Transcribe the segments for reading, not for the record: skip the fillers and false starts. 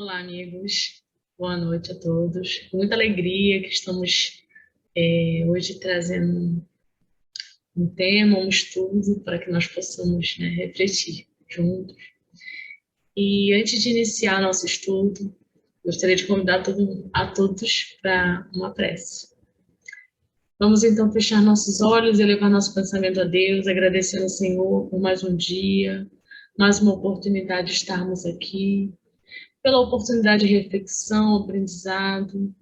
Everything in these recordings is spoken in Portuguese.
Olá, amigos. Boa noite a todos. Com muita alegria que estamos hoje trazendo um tema, um estudo para que nós possamos, refletir juntos. E antes de iniciar nosso estudo, gostaria de convidar a todos para uma prece. Vamos então fechar nossos olhos e elevar nosso pensamento a Deus, agradecendo ao Senhor por mais um dia, mais uma oportunidade de estarmos aqui, pela oportunidade de reflexão, aprendizado,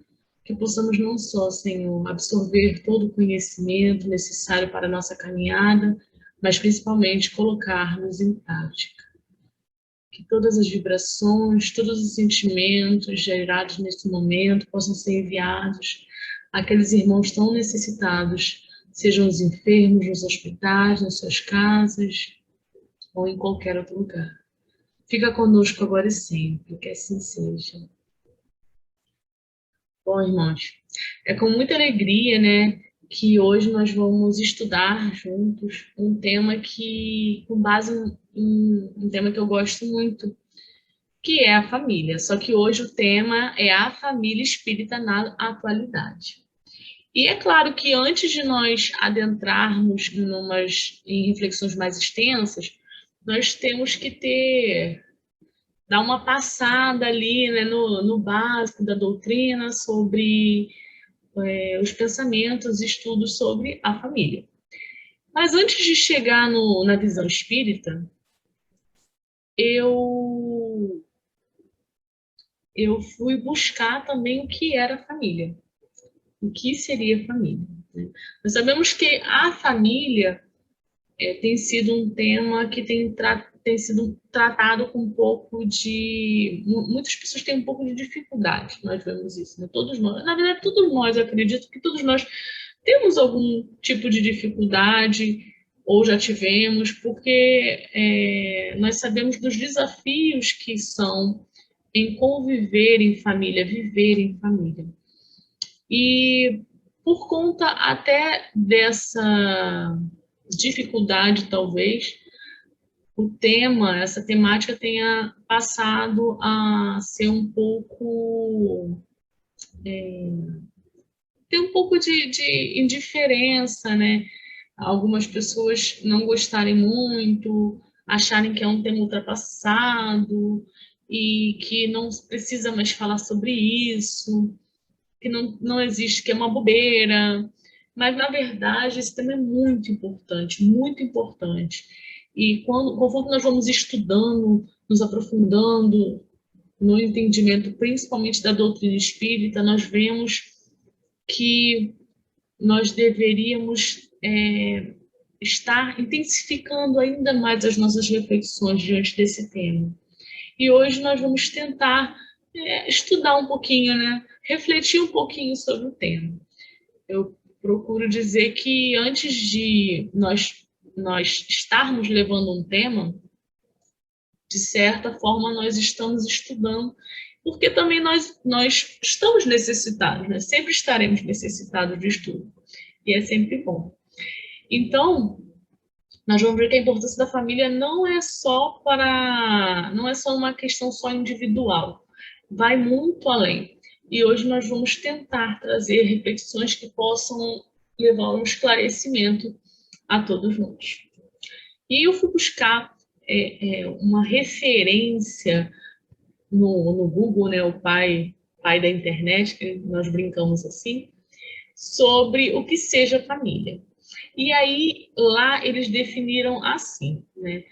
que possamos não só, Senhor, absorver todo o conhecimento necessário para a nossa caminhada, mas principalmente colocar-nos em prática. Que todas as vibrações, todos os sentimentos gerados nesse momento possam ser enviados àqueles irmãos tão necessitados, sejam os enfermos nos hospitais, nas suas casas ou em qualquer outro lugar. Fica conosco agora e sempre, que assim seja. Bom, irmãos, é com muita alegria, que hoje nós vamos estudar juntos um tema com base em um tema que eu gosto muito, que é a família. Só que hoje o tema é a família espírita na atualidade. E é claro que antes de nós adentrarmos em reflexões mais extensas, nós temos que dar uma passada ali, no básico da doutrina sobre os pensamentos e estudos sobre a família. Mas antes de chegar na visão espírita, eu fui buscar também o que era família, o que seria família. Né? Nós sabemos que a família tem sido um tema que tem sido tratado com um pouco de... Muitas pessoas têm um pouco de dificuldade, nós vemos isso, né? Todos nós, na verdade, todos nós, eu acredito que todos nós temos algum tipo de dificuldade, ou já tivemos, porque nós sabemos dos desafios que são em conviver em família, viver em família. E por conta até dessa dificuldade, talvez, essa temática tenha passado a ser um pouco... tem um pouco de indiferença, né? Algumas pessoas não gostarem muito, acharem que é um tema ultrapassado e que não precisa mais falar sobre isso, que não existe, que é uma bobeira. Mas, na verdade, esse tema é muito importante, muito importante. E conforme nós vamos estudando, nos aprofundando no entendimento, principalmente da doutrina espírita, nós vemos que nós deveríamos estar intensificando ainda mais as nossas reflexões diante desse tema. E hoje nós vamos tentar estudar um pouquinho, refletir um pouquinho sobre o tema. Eu procuro dizer que antes de nós estarmos levando um tema, de certa forma nós estamos estudando, porque também nós estamos necessitados, né? Sempre estaremos necessitados de estudo, e é sempre bom. Então, nós vamos ver que a importância da família não é só uma questão só individual, vai muito além. E hoje nós vamos tentar trazer reflexões que possam levar um esclarecimento a todos nós. E eu fui buscar uma referência no Google, né, o pai da internet, que nós brincamos assim, sobre o que seja família. E aí, lá, eles definiram assim, né?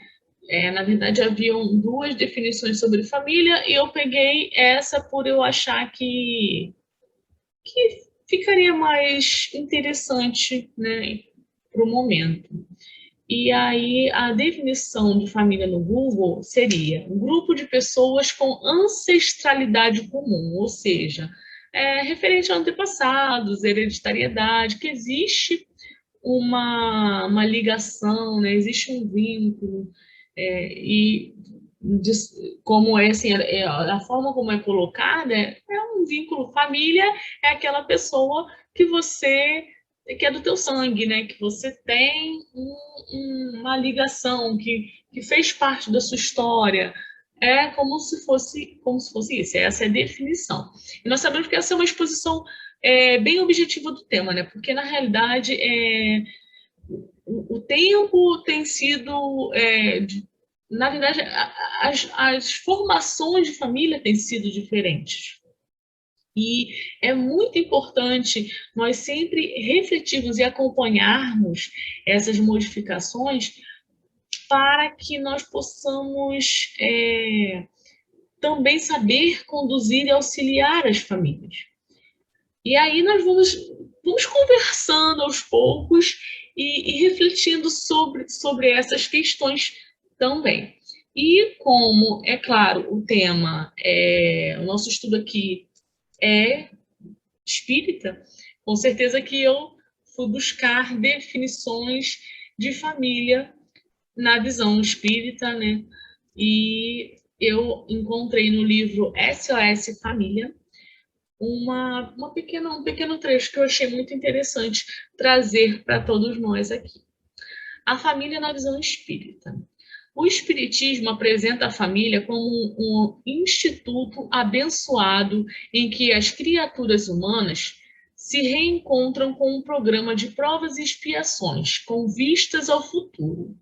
Na verdade, haviam duas definições sobre família e eu peguei essa por eu achar que ficaria mais interessante, né, para o momento. E aí, a definição de família no Google seria um grupo de pessoas com ancestralidade comum, ou seja, referente a antepassados, hereditariedade, que existe uma ligação, né? Existe um vínculo, e como assim, a forma como é colocada é um vínculo. Família é aquela pessoa que é do teu sangue, né? Que você tem uma ligação, que fez parte da sua história. É como se fosse isso, essa é a definição. E nós sabemos que essa é uma exposição bem objetiva do tema, né? Porque, na realidade, o tempo tem sido, na verdade, as formações de família têm sido diferentes. E é muito importante nós sempre refletirmos e acompanharmos essas modificações para que nós possamos também saber conduzir e auxiliar as famílias. E aí nós vamos conversando aos poucos e refletindo sobre essas questões também. E como, é claro, o nosso estudo aqui é espírita, com certeza que eu fui buscar definições de família na visão espírita, né? E eu encontrei no livro SOS Família um pequeno trecho que eu achei muito interessante trazer para todos nós aqui. A família na visão espírita. O Espiritismo apresenta a família como um instituto abençoado em que as criaturas humanas se reencontram com um programa de provas e expiações, com vistas ao futuro.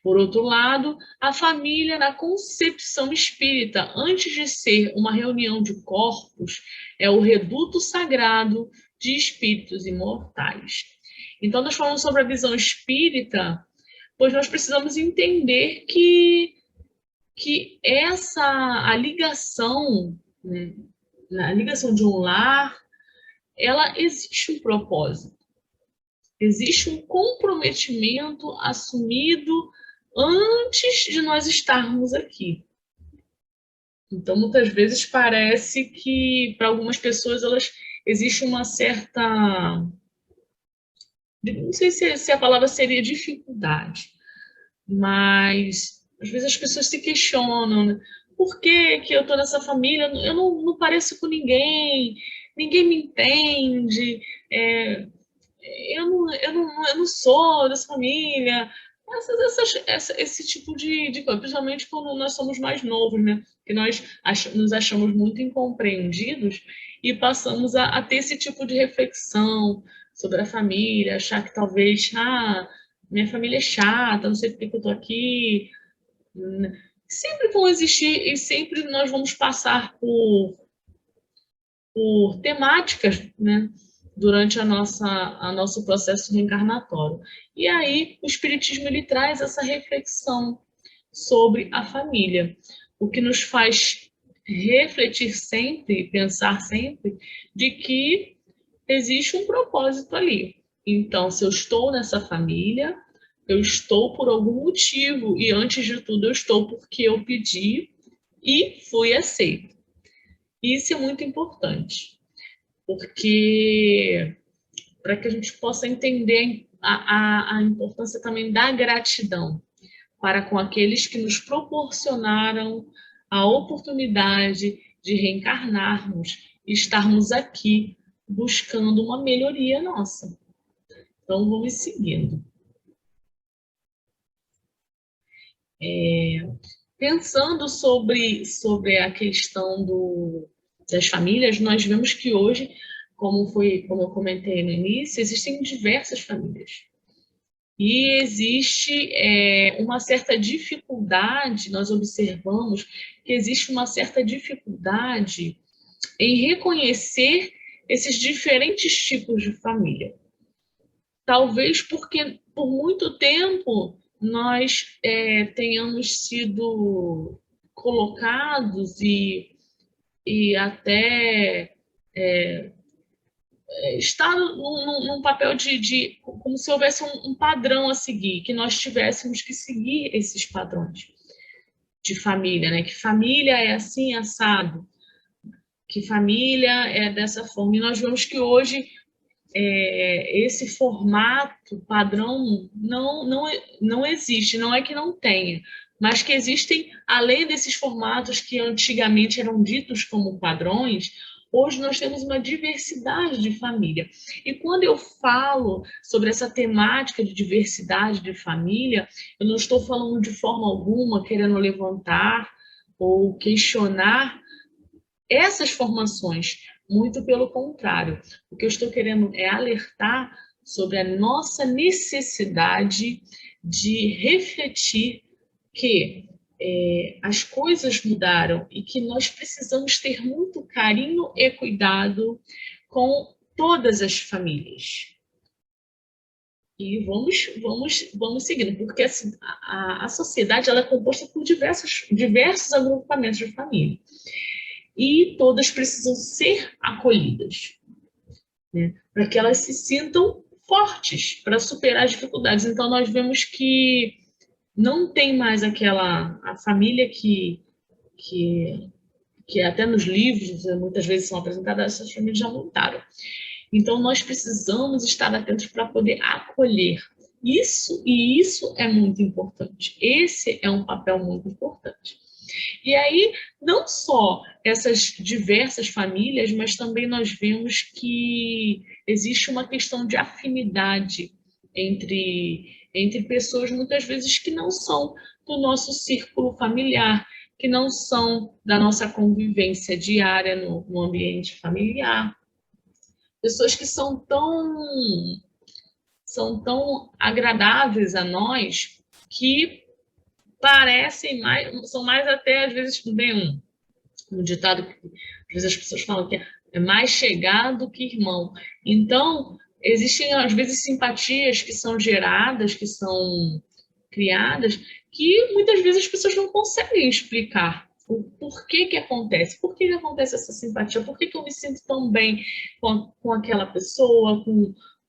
Por outro lado, a família, na concepção espírita, antes de ser uma reunião de corpos, é o reduto sagrado de espíritos imortais. Então, nós falamos sobre a visão espírita, pois nós precisamos entender que a ligação, né, a ligação de um lar, ela existe um propósito. Existe um comprometimento assumido antes de nós estarmos aqui. Então, muitas vezes parece que, para algumas pessoas, existe uma certa... Não sei se a palavra seria dificuldade, mas às vezes as pessoas se questionam, né? Por que eu estou nessa família? Eu não pareço com ninguém, ninguém me entende, eu não sou dessa família. Esse tipo de coisa, principalmente quando nós somos mais novos, né? Que nós nos achamos muito incompreendidos e passamos a ter esse tipo de reflexão sobre a família, achar que talvez, minha família é chata, não sei por que eu estou aqui. Sempre vão existir e sempre nós vamos passar por temáticas, né, durante a nosso processo reencarnatório. E aí o Espiritismo ele traz essa reflexão sobre a família, o que nos faz refletir sempre, pensar sempre, de que existe um propósito ali. Então, se eu estou nessa família, eu estou por algum motivo, e antes de tudo, eu estou porque eu pedi e fui aceito. Isso é muito importante, porque para que a gente possa entender a importância também da gratidão para com aqueles que nos proporcionaram a oportunidade de reencarnarmos e estarmos aqui buscando uma melhoria nossa. Então, vamos seguindo. Pensando sobre a questão das famílias, nós vemos que hoje, como eu comentei no início, existem diversas famílias. E existe uma certa dificuldade, nós observamos que existe uma certa dificuldade em reconhecer esses diferentes tipos de família. Talvez porque, por muito tempo, nós tenhamos sido colocados e até estar num papel como se houvesse um padrão a seguir, que nós tivéssemos que seguir esses padrões de família, né? Que família é assim, assado, que família é dessa forma. E nós vemos que hoje esse formato padrão não existe, não é que não tenha, mas que existem, além desses formatos que antigamente eram ditos como padrões, hoje nós temos uma diversidade de família. E quando eu falo sobre essa temática de diversidade de família, eu não estou falando de forma alguma querendo levantar ou questionar essas formações. Muito pelo contrário. O que eu estou querendo é alertar sobre a nossa necessidade de refletir que as coisas mudaram e que nós precisamos ter muito carinho e cuidado com todas as famílias. E vamos seguindo, porque assim, a sociedade ela é composta por diversos agrupamentos de família. E todas precisam ser acolhidas, né? Para que elas se sintam fortes para superar as dificuldades. Então, nós vemos que não tem mais a família que até nos livros muitas vezes são apresentadas, essas famílias já mudaram. Então, nós precisamos estar atentos para poder acolher isso é muito importante. Esse é um papel muito importante. E aí, não só essas diversas famílias, mas também nós vemos que existe uma questão de afinidade entre pessoas, muitas vezes, que não são do nosso círculo familiar, que não são da nossa convivência diária no ambiente familiar. Pessoas que são tão agradáveis a nós que parecem mais, são mais até, às vezes, bem um ditado que às vezes as pessoas falam que é mais chegado que irmão. Então, existem, às vezes, simpatias que são geradas, que são criadas, que muitas vezes as pessoas não conseguem explicar o porquê que acontece. Por que acontece essa simpatia? Por que eu me sinto tão bem com aquela pessoa,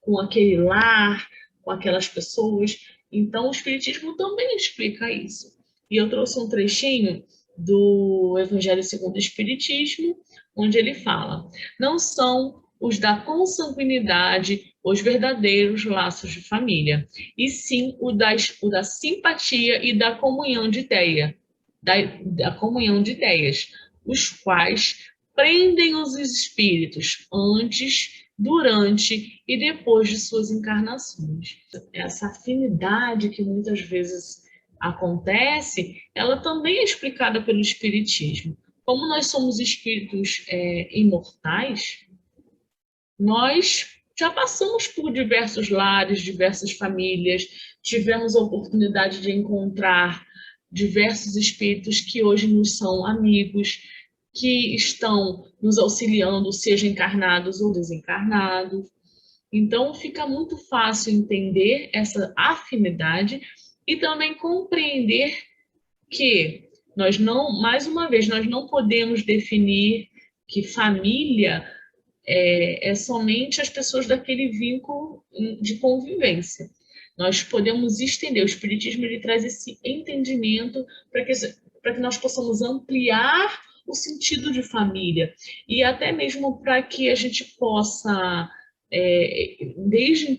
com aquele lar, com aquelas pessoas? Então, o Espiritismo também explica isso. E eu trouxe um trechinho do Evangelho segundo o Espiritismo, onde ele fala: não são os da consanguinidade os verdadeiros laços de família, e sim o da simpatia e da comunhão de ideia, da comunhão de ideias, os quais prendem os espíritos antes, durante e depois de suas encarnações. Essa afinidade que muitas vezes acontece, ela também é explicada pelo Espiritismo. Como nós somos espíritos imortais, nós já passamos por diversos lares, diversas famílias, tivemos a oportunidade de encontrar diversos espíritos que hoje nos são amigos, que estão nos auxiliando, seja encarnados ou desencarnados. Então, fica muito fácil entender essa afinidade e também compreender que nós não, mais uma vez, nós não podemos definir que família é somente as pessoas daquele vínculo de convivência. Nós podemos estender, o Espiritismo ele traz esse entendimento para que nós possamos ampliar o sentido de família e até mesmo para que a gente possa, desde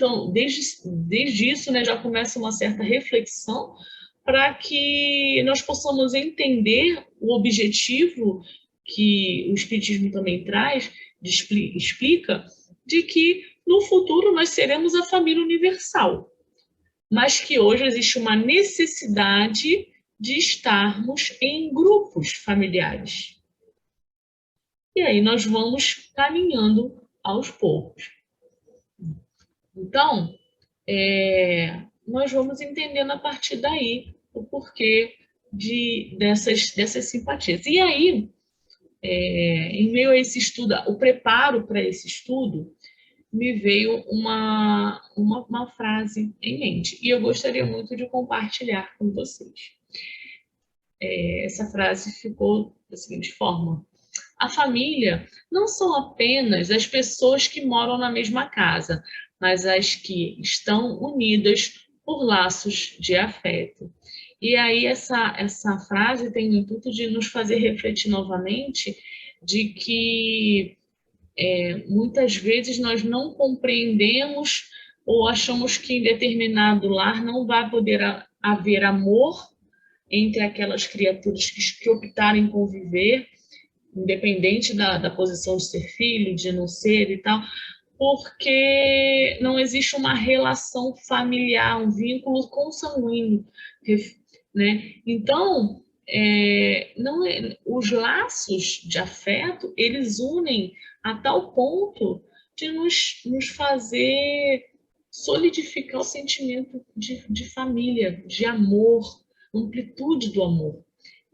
isso, né, já começa uma certa reflexão para que nós possamos entender o objetivo que o Espiritismo também traz, explica, de que no futuro nós seremos a família universal, mas que hoje existe uma necessidade de estarmos em grupos familiares. E aí nós vamos caminhando aos poucos. Então, nós vamos entendendo a partir daí o porquê dessas simpatias. E aí, em meio a esse estudo, o preparo para esse estudo, me veio uma frase em mente. E eu gostaria muito de compartilhar com vocês. Essa frase ficou da seguinte forma: a família não são apenas as pessoas que moram na mesma casa, mas as que estão unidas por laços de afeto. E aí essa frase tem o intuito de nos fazer refletir novamente de que muitas vezes nós não compreendemos ou achamos que em determinado lar não vai poder haver amor entre aquelas criaturas que optarem conviver, independente da posição de ser filho, de não ser e tal, porque não existe uma relação familiar, um vínculo consanguíneo, né? Então, os laços de afeto, eles unem a tal ponto de nos fazer solidificar o sentimento de família, de amor, amplitude do amor.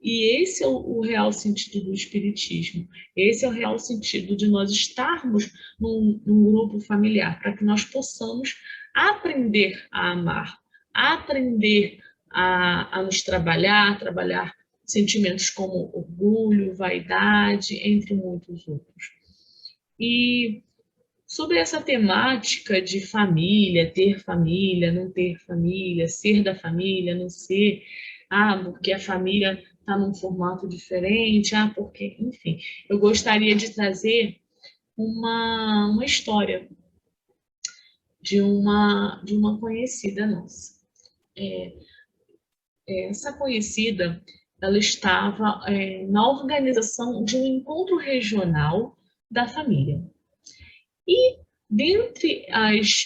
E esse é o real sentido do Espiritismo. Esse é o real sentido de nós estarmos num grupo familiar, para que nós possamos aprender a amar, aprender a nos trabalhar sentimentos como orgulho, vaidade, entre muitos outros. E sobre essa temática de família, não ter família, ser da família, não ser, porque a família está num formato diferente, porque, enfim, eu gostaria de trazer uma história de uma conhecida nossa. Essa conhecida, ela estava na organização de um encontro regional da família. E dentre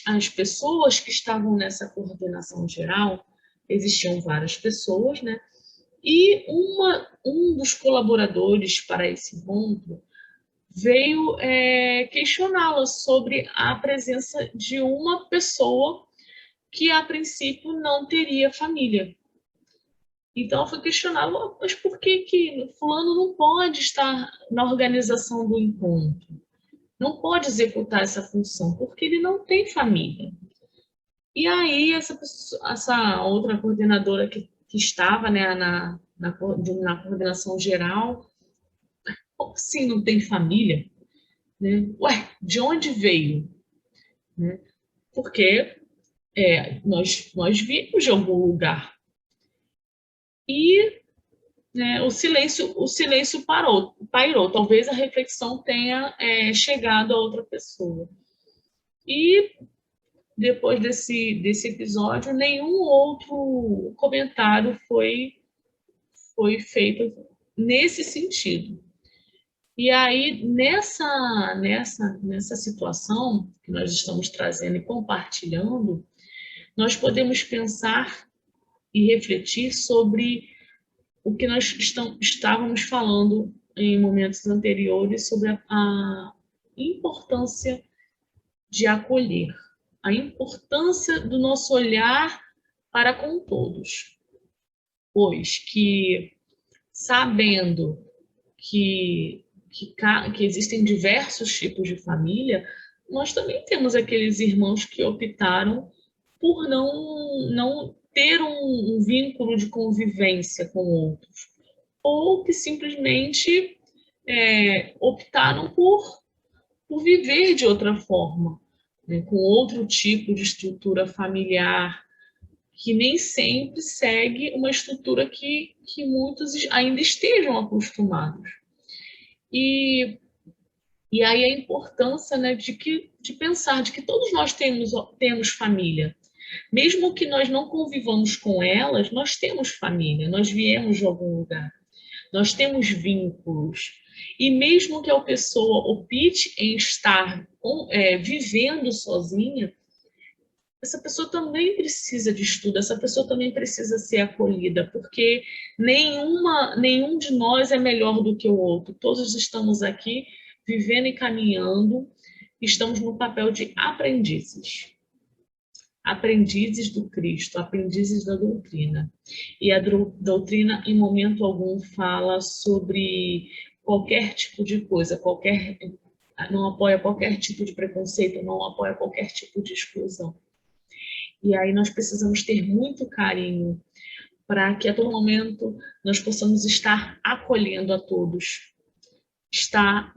as pessoas que estavam nessa coordenação geral, existiam várias pessoas, né? E um dos colaboradores para esse encontro veio questioná-la sobre a presença de uma pessoa que, a princípio, não teria família. Então, ela foi questioná-la, mas por que fulano não pode estar na organização do encontro? Não pode executar essa função, porque ele não tem família. E aí, essa outra coordenadora que estava, né, na coordenação geral, como assim não tem família? Né? Ué, de onde veio? Né? Porque nós viemos de algum lugar. E, né, o silêncio pairou. Talvez a reflexão tenha chegado a outra pessoa. E depois desse episódio, nenhum outro comentário foi feito nesse sentido. E aí, nessa situação que nós estamos trazendo e compartilhando, nós podemos pensar e refletir sobre o que nós estávamos falando em momentos anteriores sobre a importância de acolher, a importância do nosso olhar para com todos, pois que, sabendo que existem diversos tipos de família, nós também temos aqueles irmãos que optaram por não ter um vínculo de convivência com outros, ou que simplesmente optaram por viver de outra forma, né, com outro tipo de estrutura familiar, que nem sempre segue uma estrutura que muitos ainda estejam acostumados. E aí a importância, né, de pensar de que todos nós temos família. Mesmo que nós não convivamos com elas, nós temos família, nós viemos de algum lugar, nós temos vínculos. E mesmo que a pessoa opte em estar vivendo sozinha, essa pessoa também precisa de estudo, essa pessoa também precisa ser acolhida, porque nenhum de nós é melhor do que o outro. Todos estamos aqui vivendo e caminhando, estamos no papel de aprendizes. Aprendizes do Cristo, aprendizes da doutrina. E a doutrina, em momento algum, fala sobre qualquer tipo de coisa, não apoia qualquer tipo de preconceito, não apoia qualquer tipo de exclusão. E aí nós precisamos ter muito carinho para que a todo momento nós possamos estar acolhendo a todos, estar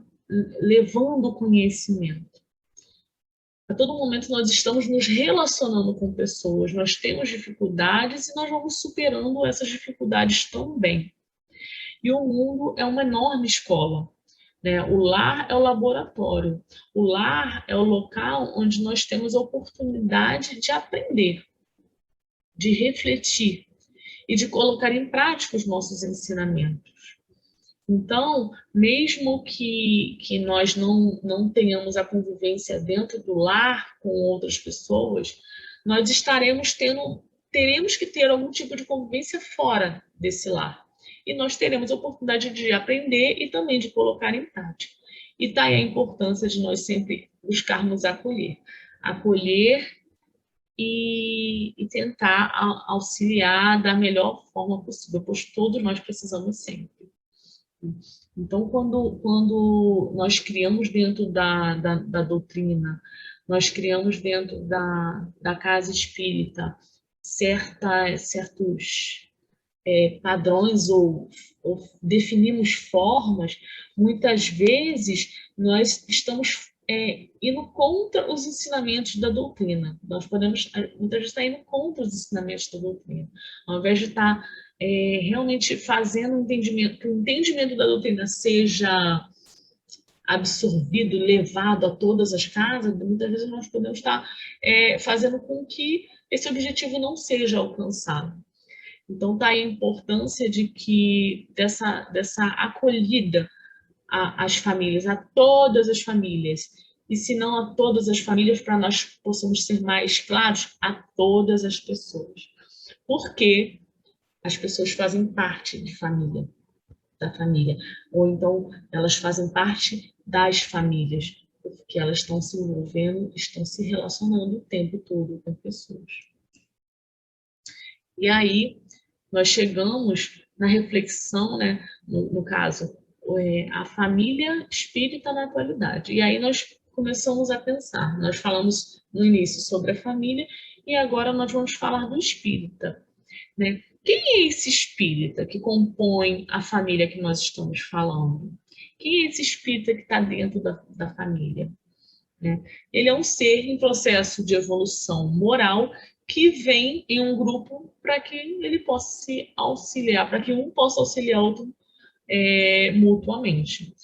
levando conhecimento. A todo momento nós estamos nos relacionando com pessoas, nós temos dificuldades e nós vamos superando essas dificuldades também. E o mundo é uma enorme escola, né? O lar é o laboratório, o lar é o local onde nós temos a oportunidade de aprender, de refletir e de colocar em prática os nossos ensinamentos. Então, mesmo que nós não tenhamos a convivência dentro do lar com outras pessoas, nós teremos que ter algum tipo de convivência fora desse lar. e nós teremos a oportunidade de aprender e também de colocar em prática. E está aí a importância de nós sempre buscarmos acolher. Acolher e tentar auxiliar da melhor forma possível, pois todos nós precisamos sempre. Então, quando nós criamos dentro da doutrina, nós criamos dentro da casa espírita certos padrões ou definimos formas, muitas vezes nós estamos indo contra os ensinamentos da doutrina. Nós podemos, muitas vezes, estar indo contra os ensinamentos da doutrina. Ao invés de estar realmente fazendo um entendimento, que o entendimento da doutrina seja absorvido, levado a todas as casas, muitas vezes nós podemos estar fazendo com que esse objetivo não seja alcançado. Então, está aí a importância dessa acolhida às famílias, a todas as famílias. E se não a todas as famílias, para nós possamos ser mais claros, a todas as pessoas. Porque as pessoas fazem parte da família. Ou então, elas fazem parte das famílias, porque elas estão se envolvendo, estão se relacionando o tempo todo com pessoas. E aí, nós chegamos na reflexão, né, no caso, a família espírita na atualidade. E aí nós começamos a pensar. Nós falamos no início sobre a família e agora nós vamos falar do espírita. Né? Quem é esse espírita que compõe a família que nós estamos falando? Quem é esse espírita que está dentro da família? Né? Ele é um ser em processo de evolução moral que vem em um grupo para que ele possa se auxiliar, para que um possa auxiliar o outro mutuamente.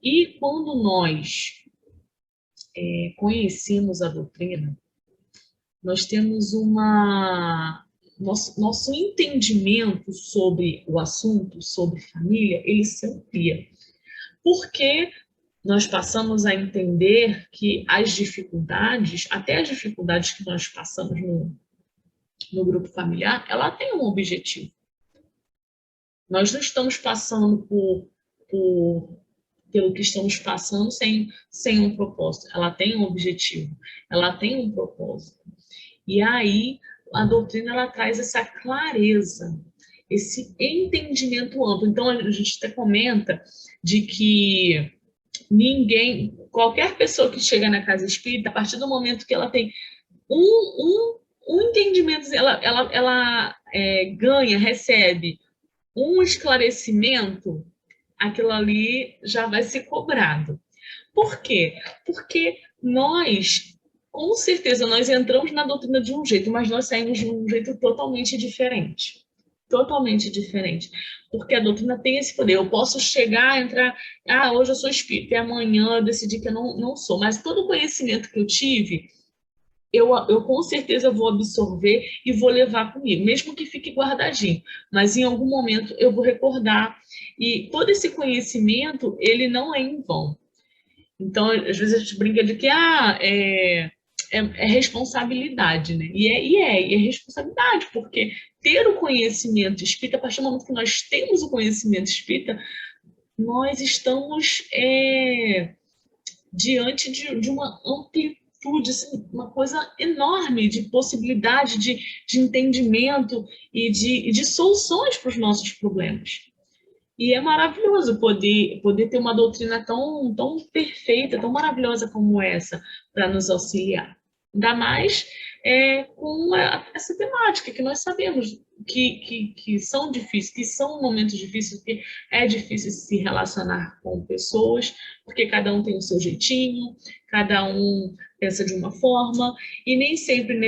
E quando nós conhecemos a doutrina, nós temos nosso entendimento sobre o assunto, sobre família, ele se amplia. Porque nós passamos a entender que as dificuldades, até as dificuldades que nós passamos no grupo familiar, ela tem um objetivo. Nós não estamos passando pelo que estamos passando sem um propósito. Ela tem um objetivo, ela tem um propósito. E aí a doutrina ela traz essa clareza, esse entendimento amplo. Então a gente até comenta de que qualquer pessoa que chega na casa espírita, a partir do momento que ela tem um entendimento, ela ganha, recebe um esclarecimento, aquilo ali já vai ser cobrado. Por quê? Porque com certeza, nós entramos na doutrina de um jeito, mas nós saímos de um jeito totalmente diferente. Totalmente diferente. Porque a doutrina tem esse poder. Eu posso chegar, entrar, hoje eu sou espírita, e amanhã eu decidi que eu não sou. Mas todo o conhecimento que eu tive, eu com certeza vou absorver e vou levar comigo, mesmo que fique guardadinho. Mas em algum momento eu vou recordar. E todo esse conhecimento, ele não é em vão. Então, às vezes a gente brinca de que é responsabilidade, né? E é responsabilidade, porque ter o conhecimento espírita, a partir do momento que nós temos o conhecimento espírita, nós estamos diante de uma amplitude, assim, uma coisa enorme de possibilidade de entendimento e de soluções para os nossos problemas. E é maravilhoso poder ter uma doutrina tão perfeita, tão maravilhosa como essa, para nos auxiliar. Ainda mais com essa temática que nós sabemos que são difíceis, que são momentos difíceis, porque é difícil se relacionar com pessoas, porque cada um tem o seu jeitinho, cada um pensa de uma forma, e nem sempre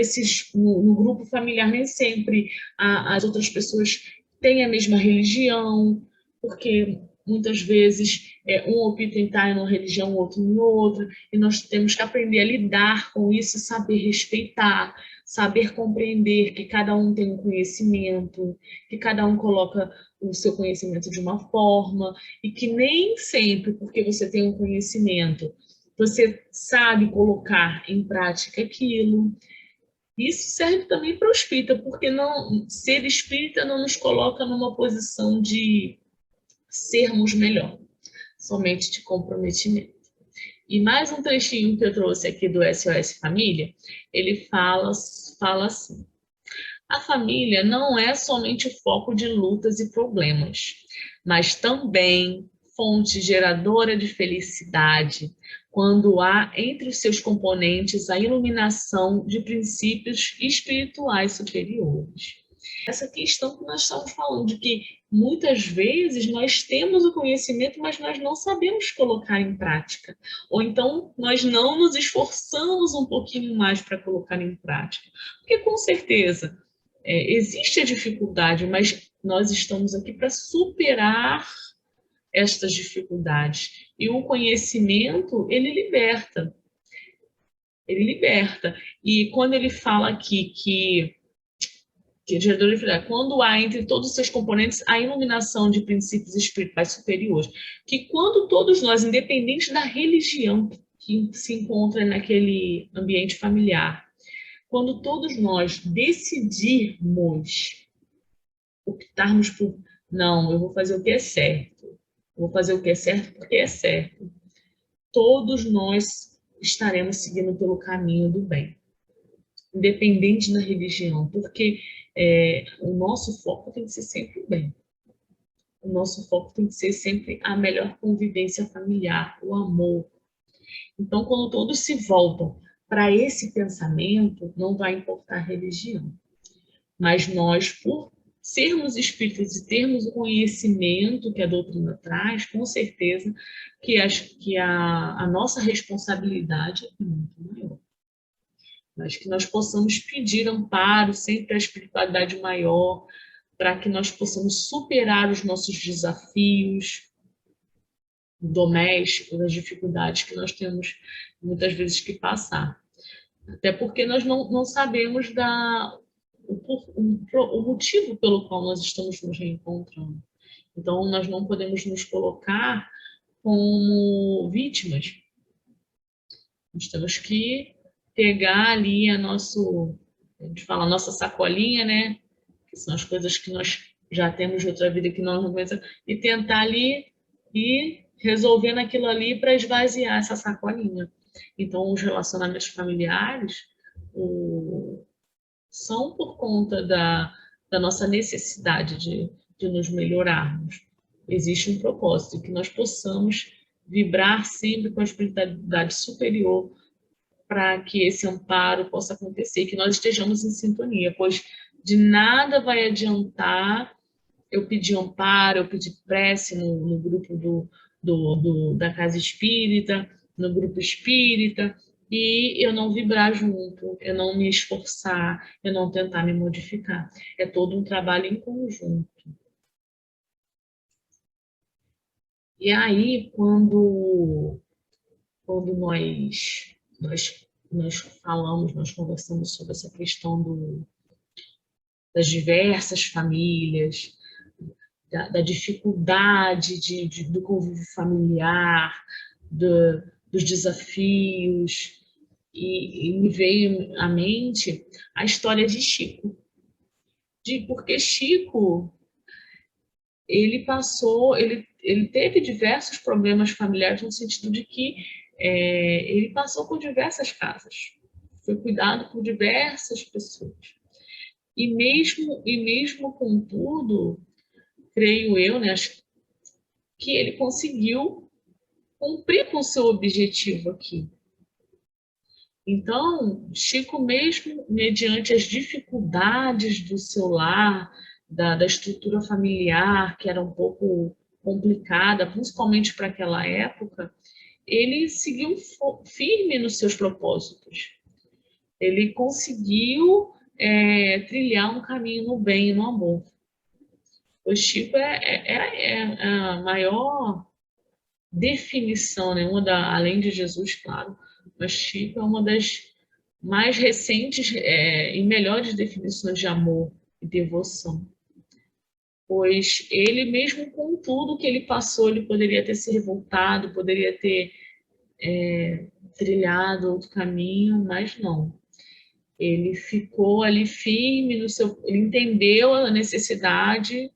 no grupo familiar, nem sempre as outras pessoas têm a mesma religião, porque muitas vezes um opta em estar em uma religião, o outro em outra, e nós temos que aprender a lidar com isso, saber respeitar, saber compreender que cada um tem um conhecimento, que cada um coloca o seu conhecimento de uma forma, e que nem sempre, porque você tem um conhecimento, você sabe colocar em prática aquilo. Isso serve também para o espírita, porque ser espírita não nos coloca numa posição de sermos melhor, somente de comprometimento. E mais um trechinho que eu trouxe aqui do SOS Família, ele fala assim: a família não é somente foco de lutas e problemas, mas também fonte geradora de felicidade, quando há entre os seus componentes a iluminação de princípios espirituais superiores. Essa questão que nós estamos falando, de que muitas vezes nós temos o conhecimento, mas nós não sabemos colocar em prática. Ou então nós não nos esforçamos um pouquinho mais para colocar em prática. Porque com certeza existe a dificuldade, mas nós estamos aqui para superar estas dificuldades. E o conhecimento, ele liberta. Ele liberta. E quando ele fala aqui que gerador de felicidade, quando há entre todos os seus componentes a iluminação de princípios espirituais superiores, que quando todos nós, independente da religião que se encontra naquele ambiente familiar, quando todos nós decidirmos optarmos por, não, eu vou fazer o que é certo, eu vou fazer o que é certo porque é certo, todos nós estaremos seguindo pelo caminho do bem, independente da religião, porque o nosso foco tem que ser sempre o bem. O nosso foco tem que ser sempre a melhor convivência familiar, o amor. Então, quando todos se voltam para esse pensamento, não vai importar a religião. Mas nós, por sermos espíritas e termos o conhecimento que a doutrina traz, com certeza que a nossa responsabilidade é muito maior. Mas que nós possamos pedir amparo, sempre a espiritualidade maior, para que nós possamos superar os nossos desafios domésticos, as dificuldades que nós temos muitas vezes que passar. Até porque nós não sabemos o motivo pelo qual nós estamos nos reencontrando. Então, nós não podemos nos colocar como vítimas. Nós temos que pegar ali a gente fala, a nossa sacolinha, né? Que são as coisas que nós já temos de outra vida que nós não conhecemos, e tentar ali ir resolvendo aquilo ali para esvaziar essa sacolinha. Então, os relacionamentos familiares são por conta da nossa necessidade de nos melhorarmos. Existe um propósito, que nós possamos vibrar sempre com a espiritualidade superior para que esse amparo possa acontecer, que nós estejamos em sintonia, pois de nada vai adiantar eu pedir amparo, eu pedir prece no grupo da casa espírita, no grupo espírita, e eu não vibrar junto, eu não me esforçar, eu não tentar me modificar. É todo um trabalho em conjunto. E aí, quando nós falamos, nós conversamos sobre essa questão das diversas famílias, da dificuldade do convívio familiar, dos desafios, e me veio à mente a história de Chico. Porque Chico, ele teve diversos problemas familiares no sentido de que ele passou por diversas casas, foi cuidado por diversas pessoas. E mesmo com tudo, creio eu, né, que ele conseguiu cumprir com o seu objetivo aqui. Então, Chico, mesmo mediante as dificuldades do seu lar, da estrutura familiar, que era um pouco complicada, principalmente para aquela época, ele seguiu firme nos seus propósitos. Ele conseguiu trilhar um caminho no bem e no amor. O Chico é a maior definição, né? Além de Jesus, claro, mas Chico é uma das mais recentes e melhores definições de amor e devoção. Pois ele, mesmo com tudo que ele passou, ele poderia ter se revoltado, poderia ter trilhado outro caminho, mas não. Ele ficou ali firme ele entendeu a necessidade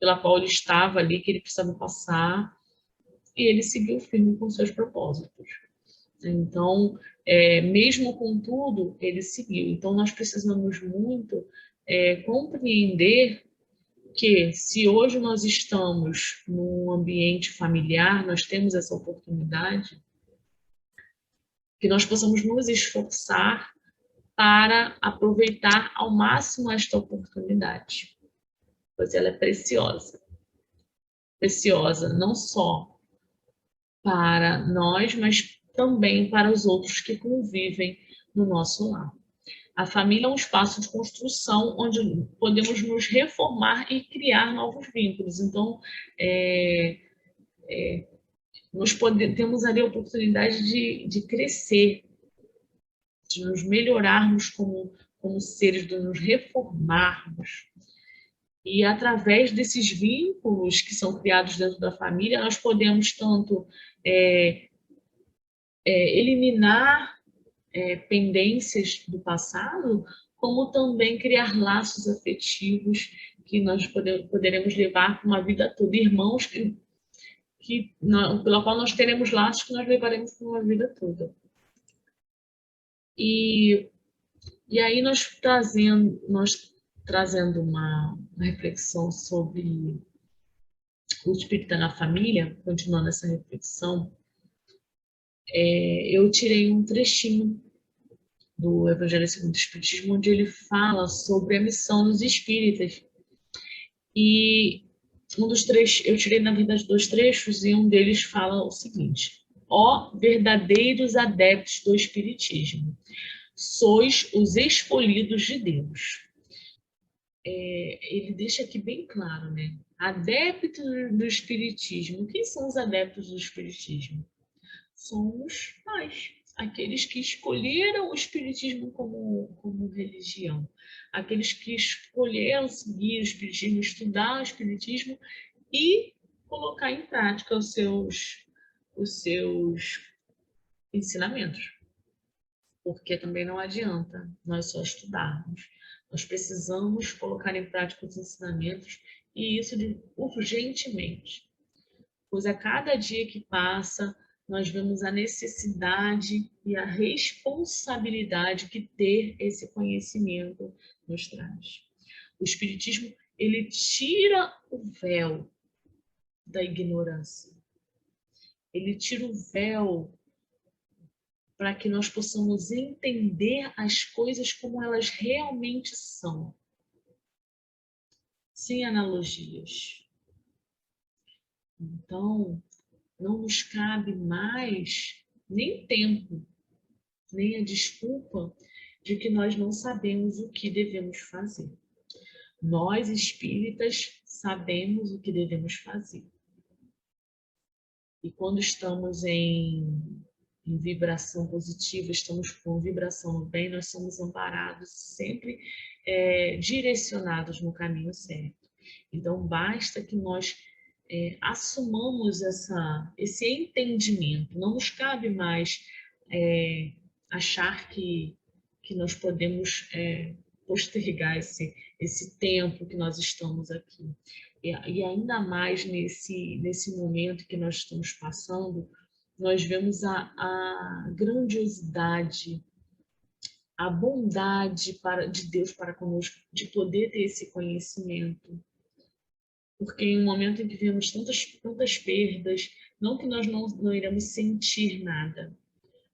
pela qual ele estava ali, que ele precisava passar, e ele seguiu firme com seus propósitos. Então, mesmo com tudo, ele seguiu. Então, nós precisamos muito compreender que, se hoje nós estamos num ambiente familiar, nós temos essa oportunidade, que nós possamos nos esforçar para aproveitar ao máximo esta oportunidade, pois ela é preciosa. Preciosa não só para nós, mas também para os outros que convivem no nosso lar. A família é um espaço de construção onde podemos nos reformar e criar novos vínculos. Então, temos ali a oportunidade de crescer, de nos melhorarmos como seres, de nos reformarmos. E através desses vínculos que são criados dentro da família, nós podemos tanto eliminar pendências do passado, como também criar laços afetivos que nós poderemos levar para uma vida toda. Irmãos pela qual nós teremos laços que nós levaremos para uma vida toda. E aí nós trazendo uma reflexão sobre o espírita na família, continuando essa reflexão, eu tirei um trechinho do Evangelho segundo o Espiritismo, onde ele fala sobre a missão dos espíritas. E um dos trechos, eu tirei, na verdade, 2 trechos, e um deles fala o seguinte: ó verdadeiros adeptos do Espiritismo, sois os escolhidos de Deus. Ele deixa aqui bem claro, né? Adeptos do Espiritismo. Quem são os adeptos do Espiritismo? Somos nós, aqueles que escolheram o Espiritismo como religião, aqueles que escolheram seguir o Espiritismo, estudar o Espiritismo e colocar em prática os seus ensinamentos. Porque também não adianta nós só estudarmos. Nós precisamos colocar em prática os ensinamentos, e isso urgentemente. Pois a cada dia que passa, nós vemos a necessidade e a responsabilidade que ter esse conhecimento nos traz. O Espiritismo, ele tira o véu da ignorância. Ele tira o véu para que nós possamos entender as coisas como elas realmente são, sem analogias. Então, não nos cabe mais nem tempo, nem a desculpa de que nós não sabemos o que devemos fazer. Nós, espíritas, sabemos o que devemos fazer. E quando estamos em vibração positiva, estamos com vibração no bem, nós somos amparados, sempre direcionados no caminho certo. Então, basta que nós assumamos esse entendimento. Não nos cabe mais achar que nós podemos postergar esse tempo que nós estamos aqui. E ainda mais nesse momento que nós estamos passando, nós vemos a grandiosidade, a bondade de Deus para conosco, de poder ter esse conhecimento. Porque em um momento em que vemos tantas perdas, não que nós não iremos sentir nada,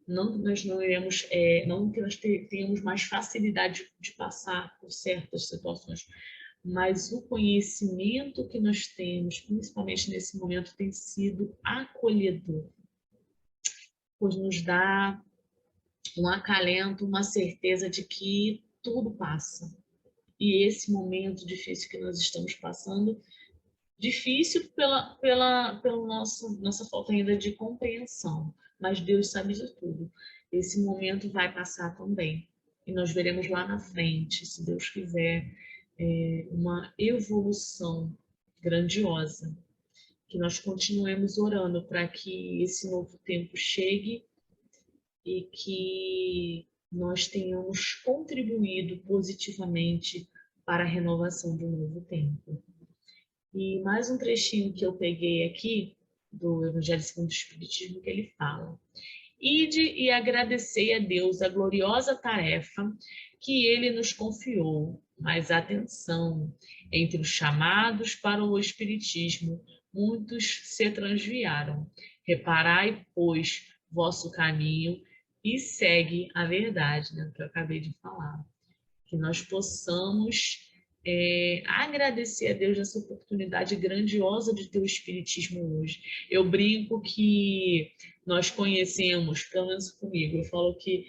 não que nós não iremos, não que nós tenhamos mais facilidade de passar por certas situações, mas o conhecimento que nós temos, principalmente nesse momento, tem sido acolhedor, pois nos dá um acalento, uma certeza de que tudo passa. E esse momento difícil que nós estamos passando, difícil pela nossa falta ainda de compreensão, mas Deus sabe de tudo. Esse momento vai passar também. E nós veremos lá na frente, se Deus quiser, uma evolução grandiosa. Que nós continuemos orando para que esse novo tempo chegue e que nós tenhamos contribuído positivamente para a renovação de um novo tempo. E mais um trechinho que eu peguei aqui do Evangelho segundo o Espiritismo, que ele fala: Ide e agradecei a Deus a gloriosa tarefa que ele nos confiou. Mas atenção, entre os chamados para o Espiritismo, muitos se transviaram. Reparai, pois, vosso caminho e segue a verdade, né, que eu acabei de falar. Que nós possamos agradecer a Deus essa oportunidade grandiosa de ter o Espiritismo hoje. Eu brinco que nós conhecemos, pelo menos comigo, eu falo que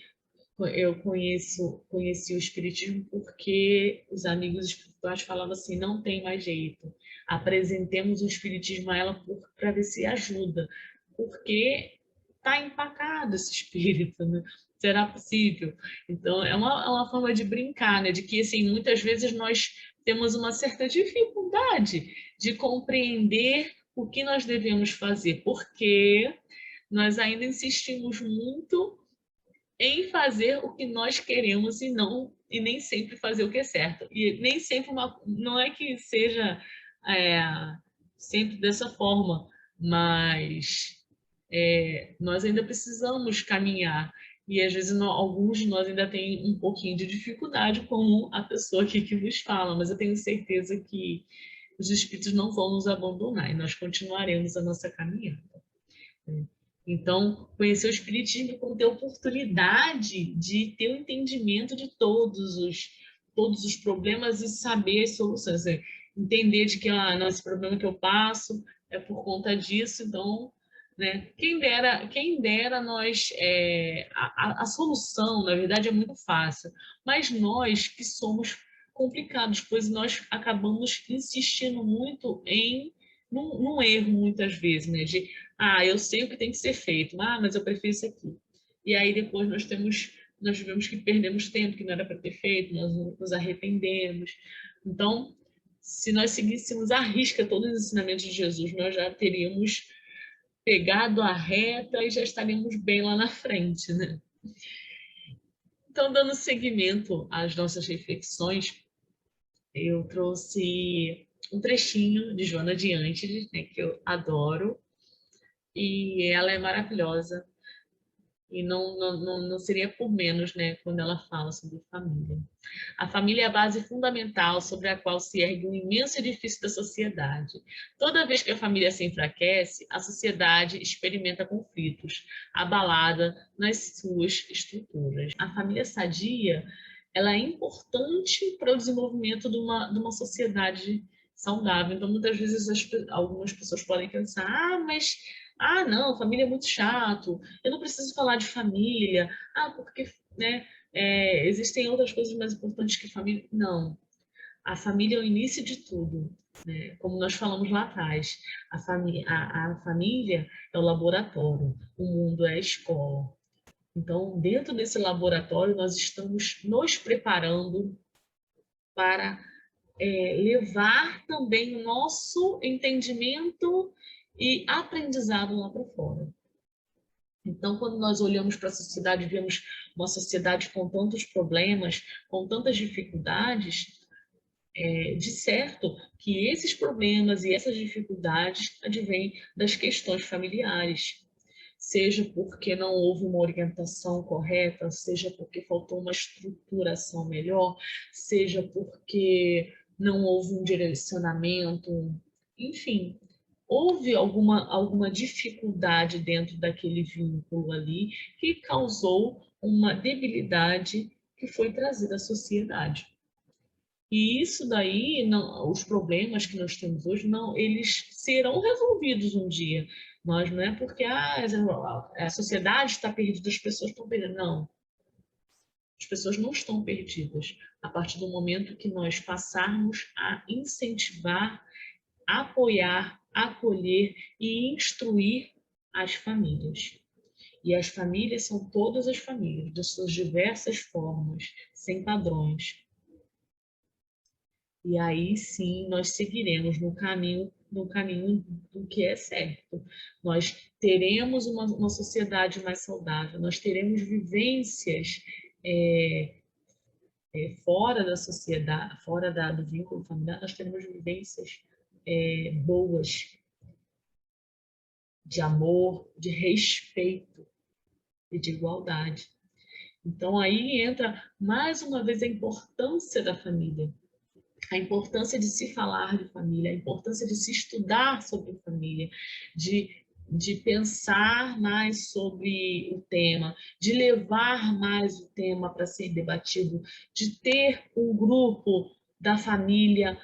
eu conheci o Espiritismo porque os amigos espirituais falavam assim, não tem mais jeito, apresentemos o Espiritismo a ela para ver se ajuda, porque está empacado esse espírito, né? Será possível? Então, é uma forma de brincar, né? De que, assim, muitas vezes nós temos uma certa dificuldade de compreender o que nós devemos fazer, porque nós ainda insistimos muito em fazer o que nós queremos e nem sempre fazer o que é certo. E nem sempre não é que seja é, sempre dessa forma, mas nós ainda precisamos caminhar. E às vezes alguns de nós ainda têm um pouquinho de dificuldade, como a pessoa aqui que vos fala, mas eu tenho certeza que os espíritos não vão nos abandonar e nós continuaremos a nossa caminhada. Então, conhecer o Espiritismo é como ter oportunidade de ter o entendimento de todos os problemas e saber as soluções. Entender de que não, esse problema que eu passo é por conta disso, então, né, quem dera nós. A solução, na verdade, é muito fácil, mas nós que somos complicados, pois nós acabamos insistindo muito num erro, muitas vezes, né, de eu sei o que tem que ser feito, mas eu prefiro isso aqui. E aí depois nós vemos que perdemos tempo que não era para ter feito, nós nos arrependemos. Então, se nós seguíssemos à risca todos os ensinamentos de Jesus, nós já teríamos pegado a reta e já estaríamos bem lá na frente, né? Então, dando seguimento às nossas reflexões, eu trouxe um trechinho de Joana de Ângeles, né, que eu adoro, e ela é maravilhosa. E não seria por menos, né, quando ela fala sobre família. A família é a base fundamental sobre a qual se ergue um imenso edifício da sociedade. Toda vez que a família se enfraquece, a sociedade experimenta conflitos, abalada nas suas estruturas. A família sadia, ela é importante para o desenvolvimento de uma sociedade saudável. Então, muitas vezes, algumas pessoas podem pensar, mas não, família é muito chato, eu não preciso falar de família, porque, né, existem outras coisas mais importantes que família. Não, a família é o início de tudo, né? Como nós falamos lá atrás, a família é o laboratório, o mundo é a escola. Então, dentro desse laboratório, nós estamos nos preparando para levar também o nosso entendimento e aprendizado lá para fora. Então, quando nós olhamos para a sociedade, vemos uma sociedade com tantos problemas, com tantas dificuldades, de certo que esses problemas e essas dificuldades advêm das questões familiares. Seja porque não houve uma orientação correta, seja porque faltou uma estruturação melhor, seja porque não houve um direcionamento, enfim, houve alguma dificuldade dentro daquele vínculo ali que causou uma debilidade que foi trazida à sociedade. E isso daí, não, os problemas que nós temos hoje, não, eles serão resolvidos um dia. Nós não é porque a sociedade está perdida, as pessoas estão perdidas. Não, as pessoas não estão perdidas. A partir do momento que nós passarmos a incentivar, apoiar, acolher e instruir as famílias. E as famílias são todas as famílias, de suas diversas formas, sem padrões. E aí sim nós seguiremos no caminho do que é certo. Nós teremos uma sociedade mais saudável, nós teremos vivências fora da sociedade, fora do vínculo familiar, nós teremos vivências boas, de amor, de respeito e de igualdade. Então, aí entra, mais uma vez, a importância da família, a importância de se falar de família, a importância de se estudar sobre família, de pensar mais sobre o tema, de levar mais o tema para ser debatido, de ter um grupo da família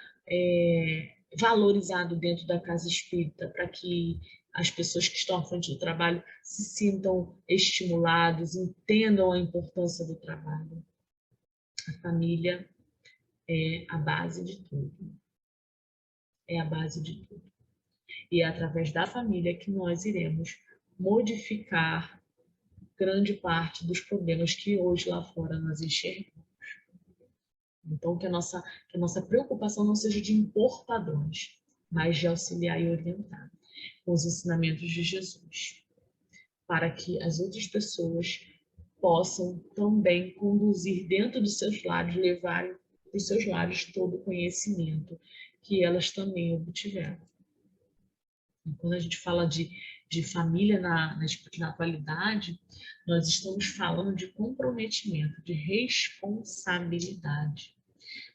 valorizado dentro da casa espírita, para que as pessoas que estão à frente do trabalho se sintam estimulados, entendam a importância do trabalho. A família é a base de tudo. É a base de tudo. E é através da família que nós iremos modificar grande parte dos problemas que hoje lá fora nós enxergamos. Então, que a nossa preocupação não seja de impor padrões, mas de auxiliar e orientar com os ensinamentos de Jesus, para que as outras pessoas possam também conduzir dentro dos seus lares, levarem para os seus lares todo o conhecimento que elas também obtiveram. E quando a gente fala de família na espiritualidade, nós estamos falando de comprometimento, de responsabilidade.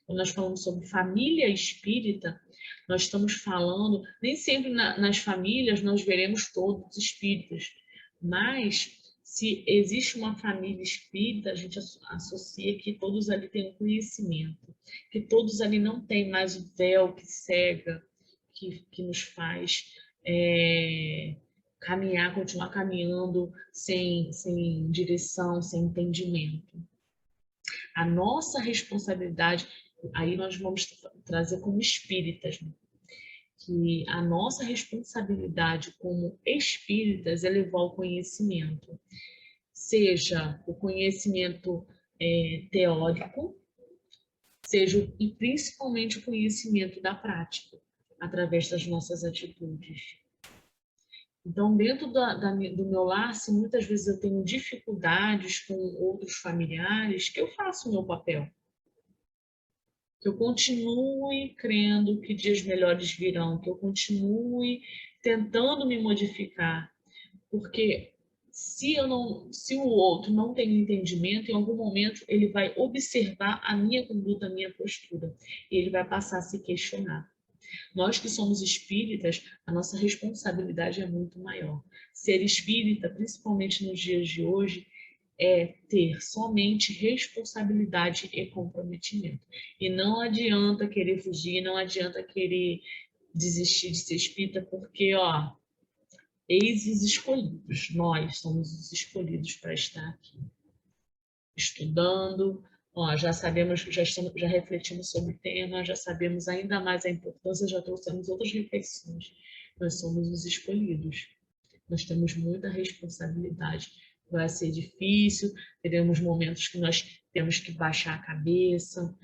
Quando nós falamos sobre família espírita, nós estamos falando, nem sempre nas famílias nós veremos todos espíritas, mas se existe uma família espírita, a gente associa que todos ali têm um conhecimento, que todos ali não têm mais o véu que cega, que nos faz caminhar, continuar caminhando sem direção, sem entendimento. A nossa responsabilidade, aí nós vamos trazer como espíritas, né? Que a nossa responsabilidade como espíritas é levar o conhecimento, seja o conhecimento teórico, seja e principalmente o conhecimento da prática, através das nossas atitudes. Então, dentro do meu lar, se muitas vezes eu tenho dificuldades com outros familiares, que eu faço o meu papel. Que eu continue crendo que dias melhores virão, que eu continue tentando me modificar. Porque se o outro não tem entendimento, em algum momento ele vai observar a minha conduta, a minha postura, e ele vai passar a se questionar. Nós que somos espíritas, a nossa responsabilidade é muito maior. Ser espírita, principalmente nos dias de hoje, é ter somente responsabilidade e comprometimento. E não adianta querer fugir, não adianta querer desistir de ser espírita, porque, eis os escolhidos. Nós somos os escolhidos para estar aqui. Estudando, já sabemos, já refletimos sobre o tema, já sabemos ainda mais a importância, já trouxemos outras reflexões. Nós somos os escolhidos. Nós temos muita responsabilidade. Vai ser difícil, teremos momentos que nós temos que baixar a cabeça,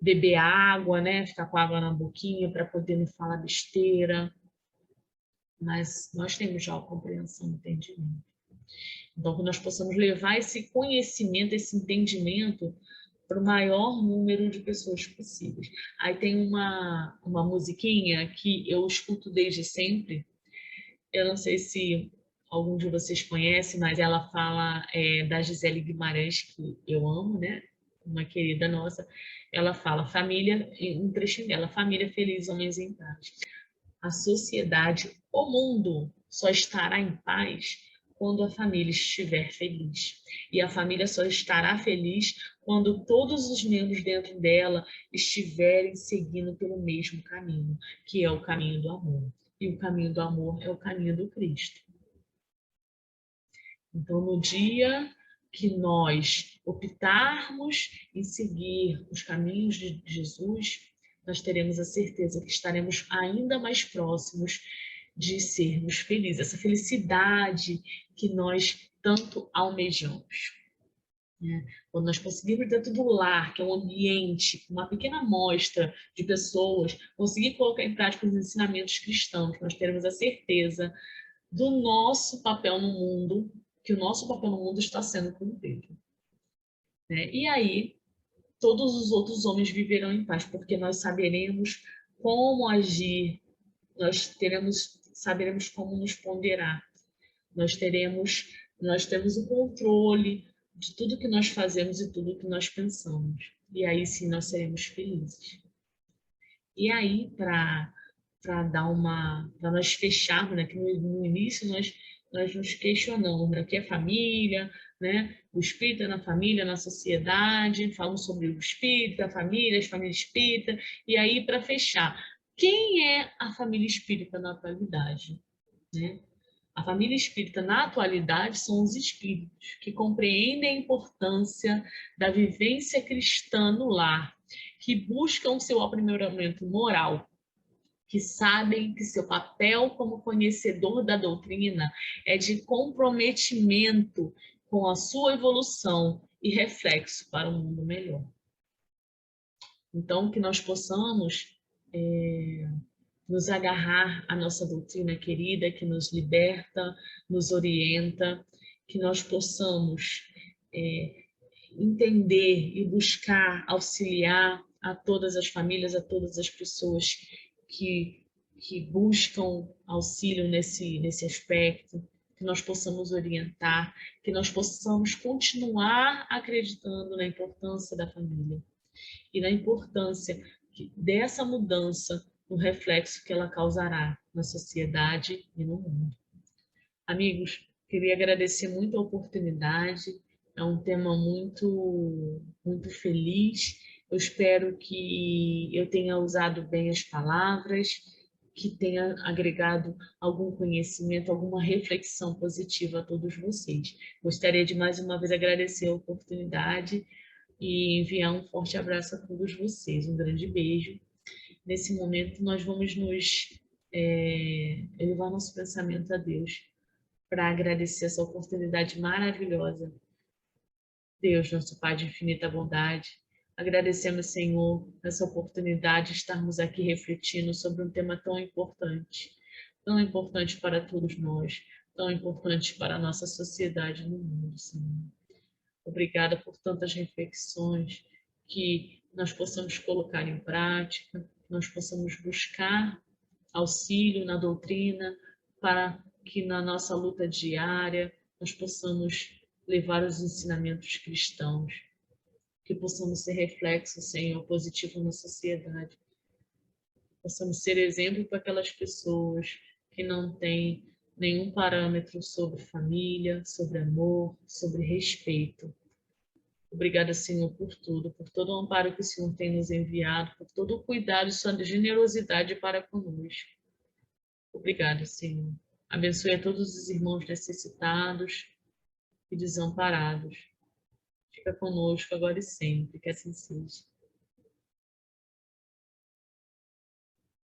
beber água, né? Ficar com água na boquinha para poder não falar besteira. Mas nós temos já a compreensão e entendimento. Então, que nós possamos levar esse conhecimento, esse entendimento para o maior número de pessoas possíveis. Aí tem uma musiquinha que eu escuto desde sempre. Eu não sei se algum de vocês conhece, mas ela fala da Gisele Guimarães, que eu amo, né? Uma querida nossa. Ela fala, família, um trechinho dela, família feliz, homens em paz. A sociedade, o mundo, só estará em paz quando a família estiver feliz. E a família só estará feliz quando todos os membros dentro dela estiverem seguindo pelo mesmo caminho, que é o caminho do amor. E o caminho do amor é o caminho do Cristo. Então, no dia que nós optarmos em seguir os caminhos de Jesus, nós teremos a certeza que estaremos ainda mais próximos de sermos felizes, essa felicidade que nós tanto almejamos. Quando nós conseguirmos dentro do lar, que é um ambiente, uma pequena amostra de pessoas, conseguir colocar em prática os ensinamentos cristãos, nós teremos a certeza do nosso papel no mundo, que o nosso papel no mundo está sendo cumprido. E aí, todos os outros homens viverão em paz, porque nós saberemos como agir saberemos como nos ponderar. Nós temos o controle de tudo que nós fazemos e tudo que nós pensamos. E aí sim nós seremos felizes. E aí, para nós fecharmos, né, que no início nós nos questionamos, né, o que é família, né, o espírito na família, na sociedade, falamos sobre o espírito, a família, as famílias espírita, e aí, para fechar, quem é a família espírita na atualidade? Né? A família espírita na atualidade são os espíritos que compreendem a importância da vivência cristã no lar, que buscam seu aprimoramento moral, que sabem que seu papel como conhecedor da doutrina é de comprometimento com a sua evolução e reflexo para um mundo melhor. Então, que nós possamos nos agarrar à nossa doutrina querida, que nos liberta, nos orienta, que nós possamos entender e buscar auxiliar a todas as famílias, a todas as pessoas que buscam auxílio nesse aspecto, que nós possamos orientar, que nós possamos continuar acreditando na importância da família e na importância dessa mudança no reflexo que ela causará na sociedade e no mundo. Amigos, queria agradecer muito a oportunidade, é um tema muito feliz. Eu espero que eu tenha usado bem as palavras, que tenha agregado algum conhecimento, alguma reflexão positiva a todos vocês. Gostaria de mais uma vez agradecer a oportunidade e enviar um forte abraço a todos vocês. Um grande beijo. Nesse momento, nós vamos elevar nosso pensamento a Deus para agradecer essa oportunidade maravilhosa. Deus, nosso Pai de infinita bondade, agradecemos, Senhor, essa oportunidade de estarmos aqui refletindo sobre um tema tão importante para todos nós, tão importante para a nossa sociedade no mundo, Senhor. Obrigada por tantas reflexões que nós possamos colocar em prática, que nós possamos buscar auxílio na doutrina para que na nossa luta diária nós possamos levar os ensinamentos cristãos, que possamos ser reflexo, Senhor, positivo na sociedade, possamos ser exemplo para aquelas pessoas que não têm nenhum parâmetro sobre família, sobre amor, sobre respeito. Obrigada, Senhor, por tudo, por todo o amparo que o Senhor tem nos enviado, por todo o cuidado e sua generosidade para conosco. Obrigada, Senhor. Abençoe a todos os irmãos necessitados e desamparados. Fica conosco agora e sempre, que assim seja.